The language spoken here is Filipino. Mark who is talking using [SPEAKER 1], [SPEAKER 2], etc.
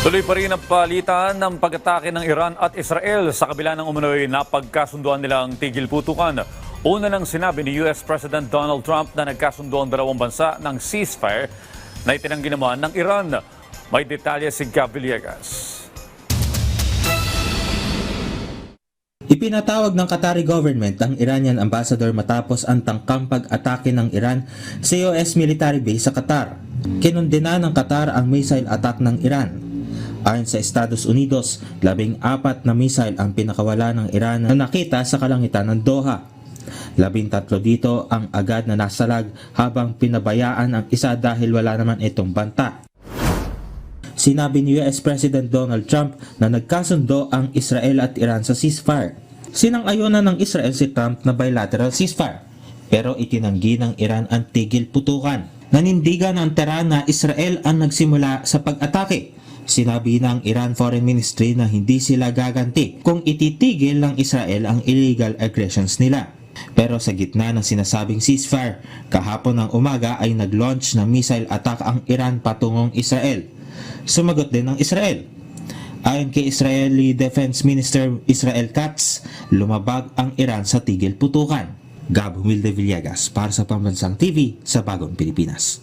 [SPEAKER 1] Tuloy pa rin ang palitan ng pag-atake ng Iran at Israel sa kabila ng umunoy na pagkasunduan nilang tigil putukan. Una nang sinabi ni US President Donald Trump na nagkasundo ang dalawang bansa ng ceasefire na itinanggi naman ng Iran. May detalye si Gab Villegas.
[SPEAKER 2] Ipinatawag ng Qatari government ang Iranian ambassador matapos ang tangkang pag-atake ng Iran sa US military base sa Qatar. Kinundena ng Qatar ang missile attack ng Iran. Ayon sa Estados Unidos, 14 na missile ang pinakawala ng Iran na nakita sa kalangitan ng Doha. 13 dito ang agad na nasalag habang pinabayaan ang isa dahil wala naman itong banta. Sinabi ni US President Donald Trump na nagkasundo ang Israel at Iran sa ceasefire. Sinang-ayunan ng Israel si Trump na bilateral ceasefire, pero itinanggi ng Iran ang tigil putukan. Nanindigan ng Tehran na Israel ang nagsimula sa pag-atake. Sinabi ng Iran Foreign Ministry na hindi sila gaganti kung ititigil ng Israel ang illegal aggressions nila. Pero sa gitna ng sinasabing ceasefire, kahapon ng umaga ay nag-launch ng missile attack ang Iran patungong Israel. Sumagot din ng Israel. Ayon kay Israeli Defense Minister Israel Katz, lumabag ang Iran sa tigil putukan. Gab Villegas para sa Pambansang TV sa Bagong Pilipinas.